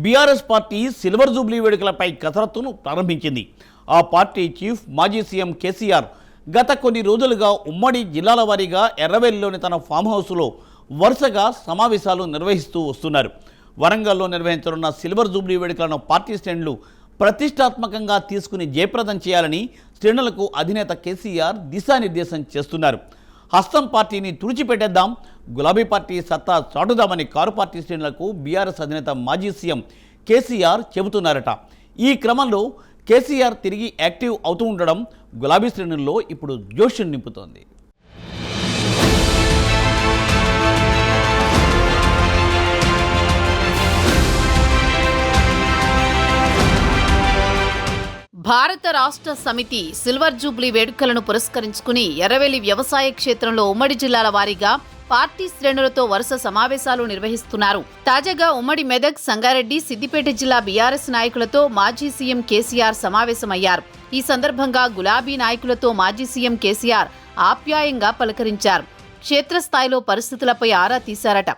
BRS party silver Jubilee వేడుకలపై కసరత్తును ప్రారంభించింది. ఆ party chief మాజీ సీఎం కేసీఆర్ గత కొన్ని రోజులుగా ఉమ్మడి జిల్లాల వారీగా ఎర్రవెల్లిలోని తన ఫామ్ హౌస్లో వరుసగా సమావేశాలు నిర్వహిస్తూ వస్తున్నారు. వరంగల్లో నిర్వహించనున్న సిల్వర్ జూబ్లీ వేడుకలను పార్టీ శ్రేణులు ప్రతిష్టాత్మకంగా తీసుకుని జయప్రదం చేయాలని శ్రేణులకు అధినేత కేసీఆర్ దిశానిర్దేశం చేస్తున్నారు. హస్తం పార్టీని తుడిచిపెట్టేద్దాం, గులాబీ పార్టీ సత్తా చాటుదామని కారు పార్టీ శ్రేణులకు బీఆర్ఎస్ అధినేత మాజీ సీఎం కేసీఆర్ చెబుతున్నారట. ఈ క్రమంలో కేసీఆర్ తిరిగి యాక్టివ్ అవుతూ ఉండడం గులాబీ శ్రేణుల్లో ఇప్పుడు జోష్యం నింపుతోంది. భారత రాష్ట్ర సమితి సిల్వర్ జూబ్లీ వేడుకలను పురస్కరించుకుని ఎర్రవెల్లి వ్యవసాయ క్షేత్రంలో ఉమ్మడి జిల్లాల వారీగా పార్టీ శ్రేణులతో వరుస సమావేశాలు నిర్వహిస్తున్నారు. తాజాగా ఉమ్మడి మెదక్, సంగారెడ్డి, సిద్దిపేట జిల్లా బీఆర్ఎస్ నాయకులతో మాజీ సీఎం కేసీఆర్ సమావేశమయ్యారు. ఈ సందర్భంగా గులాబీ నాయకులతో మాజీ సీఎం కేసీఆర్ ఆప్యాయంగా పలకరించారు. క్షేత్రస్థాయిలో పరిస్థితులపై ఆరా తీశారట.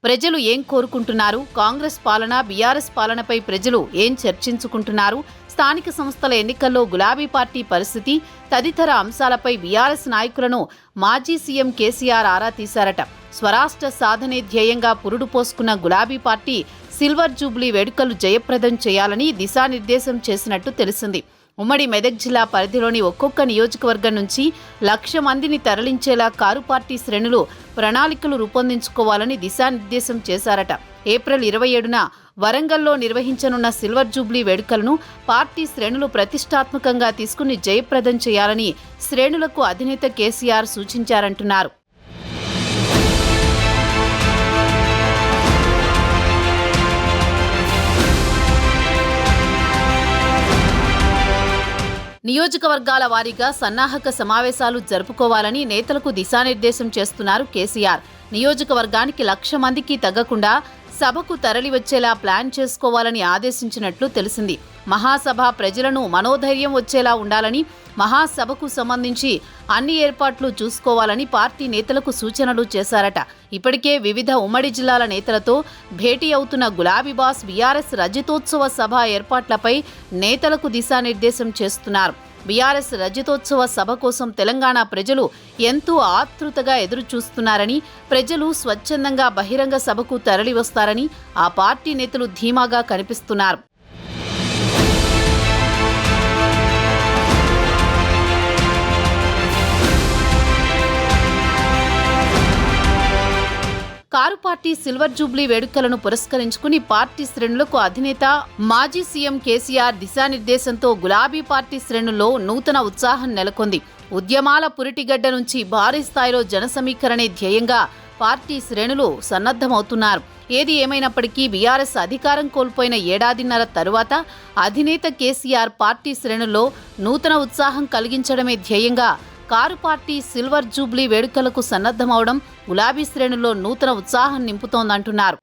ప్రజలు ఏం కోరుకుంటున్నారు, కాంగ్రెస్ పాలన, బీఆర్ఎస్ పాలనపై ప్రజలు ఏం చర్చించుకుంటున్నారు, స్థానిక సంస్థల ఎన్నికల్లో గులాబీ పార్టీ పరిస్థితి తదితర అంశాలపై బీఆర్ఎస్ నాయకులను మాజీ సీఎం కేసీఆర్ ఆరా తీశారట. స్వరాష్ట్ర సాధనే ధ్యేయంగా పురుడు పోసుకున్న గులాబీ పార్టీ సిల్వర్ జూబ్లీ వేడుకలు జయప్రదం చేయాలని దిశానిర్దేశం చేసినట్టు తెలిసింది. ఉమ్మడి మెదక్ జిల్లా పరిధిలోని ఒక్కొక్క నియోజకవర్గం నుంచి 1,00,000 మందిని తరలించేలా కారు పార్టీ శ్రేణులు ప్రణాళికలు రూపొందించుకోవాలని దిశానిర్దేశం చేశారట. ఏప్రిల్ 27న వరంగల్లో నిర్వహించనున్న సిల్వర్ జూబ్లీ వేడుకలను పార్టీ శ్రేణులు ప్రతిష్టాత్మకంగా తీసుకుని జయప్రదం చేయాలని శ్రేణులకు అధినేత కేసీఆర్ సూచించారంటున్నారు. నియోజకవర్గాల వారీగా సన్నాహక సమావేశాలు జరుపుకోవాలని నేతలకు దిశానిర్దేశం చేస్తున్నారు కేసీఆర్. నియోజకవర్గానికి 1,00,000 మందికి తగ్గకుండా సభకు తరలివచ్చేలా ప్లాన్ చేసుకోవాలని ఆదేశించినట్లు తెలిసింది. మహాసభ ప్రజలను మనోధైర్యం వచ్చేలా ఉండాలని, మహాసభకు సంబంధించి అన్ని ఏర్పాట్లు చూసుకోవాలని పార్టీ నేతలకు సూచనలు చేశారట. ఇప్పటికే వివిధ ఉమ్మడి జిల్లాల నేతలతో భేటీ అవుతున్న గులాబీ బాస్ బీఆర్ఎస్ రజతోత్సవ సభ ఏర్పాట్లపై నేతలకు దిశానిర్దేశం చేస్తున్నారు. బీఆర్ఎస్ రజతోత్సవ సభ కోసం తెలంగాణ ప్రజలు ఎంతో ఆతృతగా ఎదురు చూస్తున్నారని, ప్రజలు స్వచ్ఛందంగా బహిరంగ సభకు తరలివస్తారని ఆ పార్టీ నేతలు ధీమాగా కనిపిస్తున్నారు. కారు పార్టీ సిల్వర్ జూబ్లీ వేడుకలను పురస్కరించుకుని పార్టీ శ్రేణులకు అధినేత మాజీ సీఎం కేసీఆర్ దిశానిర్దేశంతో గులాబీ పార్టీ శ్రేణుల్లో నూతన ఉత్సాహం నెలకొంది. ఉద్యమాల పురిటిగడ్డ నుంచి భారీ స్థాయిలో జనసమీకరణే ధ్యేయంగా పార్టీ శ్రేణులు సన్నద్ధమవుతున్నారు. ఏది ఏమైనప్పటికీ బీఆర్ఎస్ అధికారం కోల్పోయిన ఏడాదిన్నర తరువాత అధినేత కేసీఆర్ పార్టీ శ్రేణుల్లో నూతన ఉత్సాహం కలిగించడమే ధ్యేయంగా కారు పార్టీ సిల్వర్ జూబ్లీ వేడుకలకు సన్నద్ధమవడం గులాబీ శ్రేణుల్లో నూతన ఉత్సాహం నింపుతోందంటున్నారు.